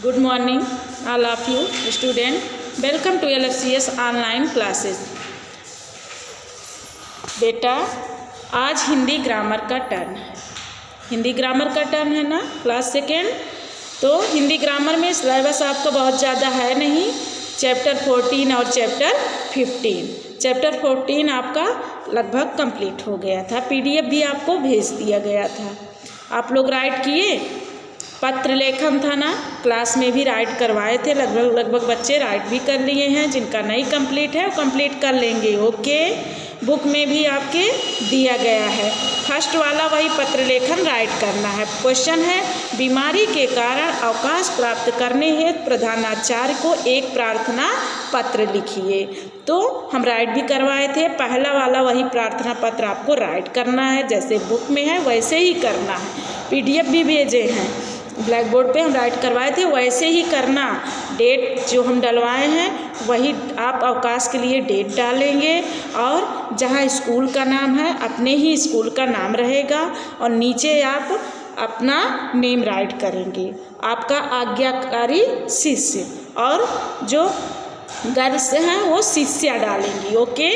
Good morning, all of you student. Welcome to LFCS online classes. बेटा आज Hindi grammar का turn है। Hindi grammar का टर्न है ना, क्लास सेकेंड। तो हिंदी ग्रामर में सिलेबस आपका बहुत ज़्यादा है नहीं। चैप्टर 14 और चैप्टर 15। चैप्टर 14 आपका लगभग कंप्लीट हो गया था। PDF भी आपको भेज दिया गया था। आप लोग राइट किए। पत्र लेखन था ना, क्लास में भी राइट करवाए थे। लगभग बच्चे राइट भी कर लिए हैं। जिनका नहीं कंप्लीट है वो कंप्लीट कर लेंगे। ओके, बुक में भी आपके दिया गया है। फर्स्ट वाला वही पत्र लेखन राइट करना है। क्वेश्चन है, बीमारी के कारण अवकाश प्राप्त करने हेतु प्रधानाचार्य को एक प्रार्थना पत्र लिखिए। तो हम राइट भी करवाए थे। पहला वाला वही प्रार्थना पत्र आपको राइट करना है, जैसे बुक में है वैसे ही करना है। PDF भी भेजे हैं, ब्लैक बोर्ड पे हम राइट करवाए थे, वैसे ही करना। डेट जो हम डलवाए हैं वही आप अवकाश के लिए डेट डालेंगे, और जहाँ स्कूल का नाम है अपने ही स्कूल का नाम रहेगा, और नीचे आप अपना नेम राइट करेंगे। आपका आज्ञाकारी शिष्य, और जो गर्ल्स हैं वो शिष्या डालेंगी। ओके,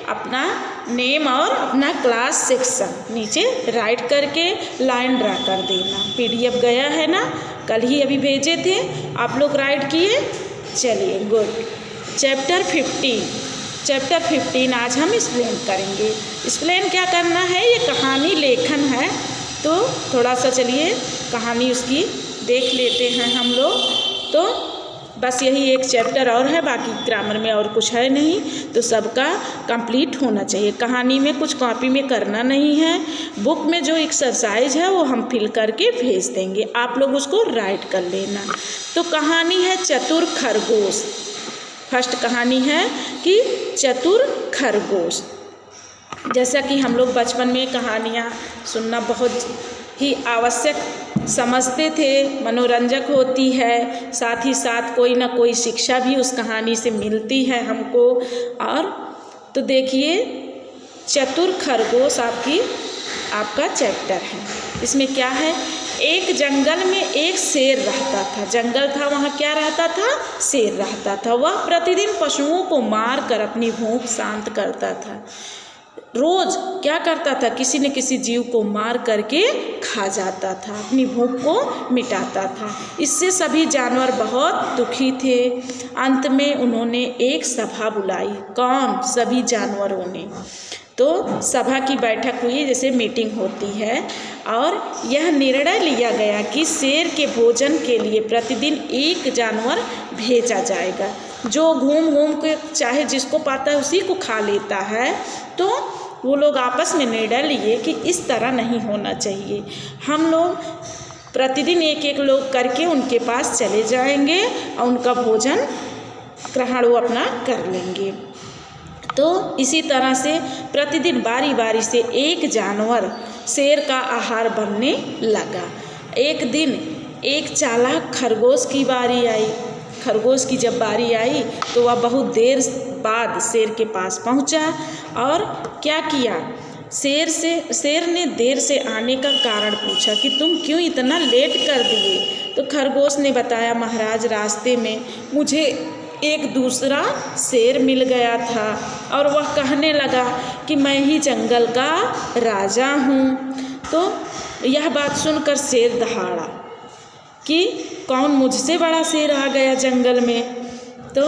अपना नेम और अपना क्लास सेक्शन नीचे राइट करके लाइन ड्रा कर देना। PDF गया है ना, कल ही अभी भेजे थे, आप लोग राइट किए। चलिए गुड। चैप्टर 15 आज हम एक्सप्लेन करेंगे। एक्सप्लेन क्या करना है, ये कहानी लेखन है। तो थोड़ा सा चलिए कहानी उसकी देख लेते हैं हम लोग। तो बस यही एक चैप्टर और है, बाकी ग्रामर में और कुछ है नहीं। तो सबका कंप्लीट होना चाहिए। कहानी में कुछ कॉपी में करना नहीं है। बुक में जो एक्सरसाइज है वो हम फिल करके भेज देंगे, आप लोग उसको राइट कर लेना। तो कहानी है चतुर खरगोश। फर्स्ट कहानी है कि चतुर खरगोश। जैसा कि हम लोग बचपन में कहानियाँ सुनना बहुत ही आवश्यक समझते थे, मनोरंजक होती है, साथ ही साथ कोई ना कोई शिक्षा भी उस कहानी से मिलती है हमको। और तो देखिए, चतुर खरगोश आपका चैप्टर है। इसमें क्या है, एक जंगल में एक शेर रहता था। जंगल था, वहाँ क्या रहता था, शेर रहता था। वह प्रतिदिन पशुओं को मार कर अपनी भूख शांत करता था। रोज क्या करता था, किसी न किसी जीव को मार करके खा जाता था, अपनी भूख को मिटाता था। इससे सभी जानवर बहुत दुखी थे। अंत में उन्होंने एक सभा बुलाई। कौन? सभी जानवरों ने। तो सभा की बैठक हुई, जैसे मीटिंग होती है, और यह निर्णय लिया गया कि शेर के भोजन के लिए प्रतिदिन एक जानवर भेजा जाएगा, जो घूम घूम के चाहे जिसको पाता है उसी को खा लेता है। तो वो लोग आपस में निर्णय लिए कि इस तरह नहीं होना चाहिए। हम लोग प्रतिदिन एक एक लोग करके उनके पास चले जाएंगे और उनका भोजन ग्रहण वो अपना कर लेंगे। तो इसी तरह से प्रतिदिन बारी बारी से एक जानवर शेर का आहार बनने लगा। एक दिन एक चालाक खरगोश की बारी आई। खरगोश की जब बारी आई तो वह बहुत देर बाद शेर के पास पहुंचा, और क्या किया, शेर ने देर से आने का कारण पूछा कि तुम क्यों इतना लेट कर दिए। तो खरगोश ने बताया, महाराज, रास्ते में मुझे एक दूसरा शेर मिल गया था, और वह कहने लगा कि मैं ही जंगल का राजा हूँ। तो यह बात सुनकर शेर दहाड़ा कि कौन मुझसे बड़ा शेर आ गया जंगल में। तो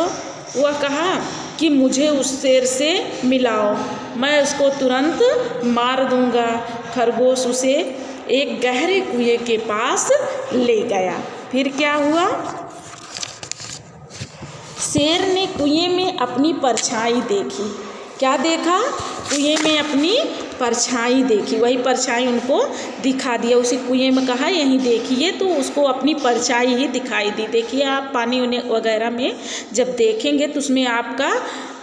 वह कहा कि मुझे उस शेर से मिलाओ, मैं उसको तुरंत मार दूंगा। खरगोश उसे एक गहरे कुएं के पास ले गया। फिर क्या हुआ, शेर ने कुएं में अपनी परछाई देखी। क्या देखा, कुएं में अपनी परछाई देखी। वही परछाई उनको दिखा दिया। उसी कुएं में कहा यहीं देखिए, तो उसको अपनी परछाई ही दिखाई दी। देखिए, आप पानी वगैरह में जब देखेंगे तो उसमें आपका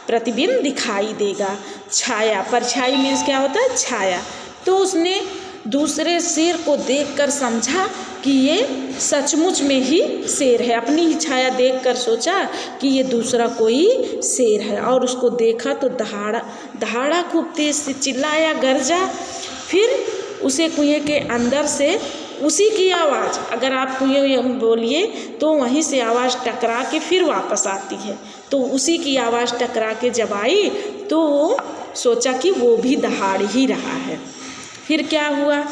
प्रतिबिंब दिखाई देगा। छाया, परछाई मीन्स क्या होता है, छाया। तो उसने दूसरे शेर को देखकर समझा कि ये सचमुच में ही शेर है। अपनी ही छाया देखकर सोचा कि ये दूसरा कोई शेर है, और उसको देखा तो दहाड़ा खूब तेज से चिल्लाया, गरजा। फिर उसे कुएं के अंदर से उसी की आवाज़ अगर आप ये बोलिए तो वहीं से आवाज़ टकरा के फिर वापस आती है। तो उसी की आवाज़ टकरा के जब आई तो सोचा कि वो भी दहाड़ ही रहा है। फिर क्या हुआ,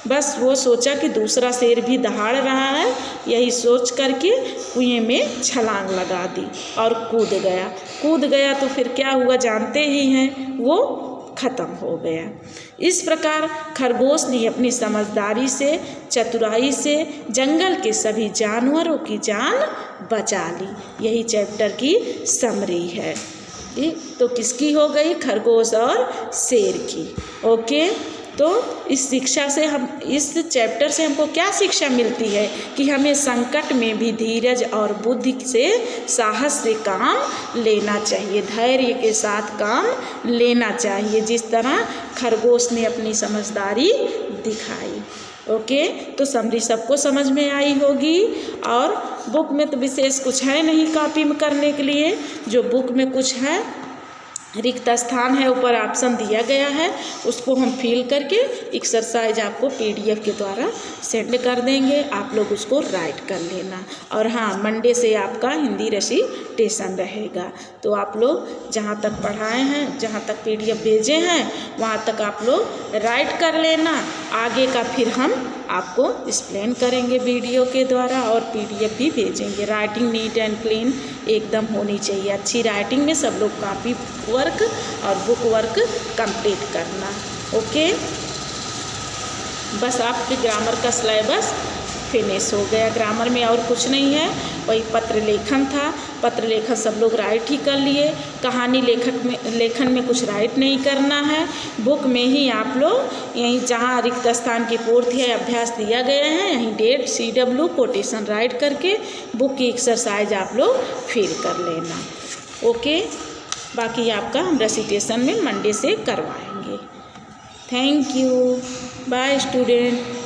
बस वो सोचा कि दूसरा शेर भी दहाड़ रहा है, यही सोच करके कुएं में छलांग लगा दी और कूद गया तो फिर क्या हुआ जानते ही हैं, वो ख़त्म हो गया। इस प्रकार खरगोश ने अपनी समझदारी से, चतुराई से जंगल के सभी जानवरों की जान बचा ली। यही चैप्टर की समरी है। तो किसकी हो गई, खरगोश और शेर की। ओके, तो इस शिक्षा से इस चैप्टर से हमको क्या शिक्षा मिलती है कि हमें संकट में भी धीरज और बुद्धि से, साहस से काम लेना चाहिए, धैर्य के साथ काम लेना चाहिए, जिस तरह खरगोश ने अपनी समझदारी दिखाई। ओके, तो समरी सबको समझ में आई होगी। और बुक में तो विशेष कुछ है नहीं कॉपी में करने के लिए, जो बुक में कुछ है रिक्त स्थान है, ऊपर ऑप्शन दिया गया है, उसको हम फिल करके एक्सरसाइज आपको PDF के द्वारा सेंड कर देंगे, आप लोग उसको राइट कर लेना। और हाँ, मंडे से आपका हिंदी रेसिटेशन रहेगा, तो आप लोग जहाँ तक पढ़ाए हैं, जहाँ तक PDF भेजे हैं, वहाँ तक आप लोग राइट कर लेना। आगे का फिर हम आपको एक्सप्लेन करेंगे वीडियो के द्वारा और PDF भी भेजेंगे। राइटिंग नीट एंड क्लीन एकदम होनी चाहिए, अच्छी राइटिंग में सब लोग कॉपी वर्क और बुक वर्क कंप्लीट करना। ओके, बस आपके ग्रामर का सिलेबस फिनिश हो गया। ग्रामर में और कुछ नहीं है, वही पत्र लेखन था। पत्र लेखन सब लोग राइट ही कर लिए। कहानी लेखन में कुछ राइट नहीं करना है। बुक में ही आप लोग यहीं जहाँ रिक्त स्थान की पूर्ति है अभ्यास दिया गया है, यहीं डेट CW कोटेशन राइट करके बुक की एक्सरसाइज आप लोग फिल कर लेना। ओके, बाकी आपका हम रेसिटेशन में मंडे से करवाएंगे। Thank you, bye student.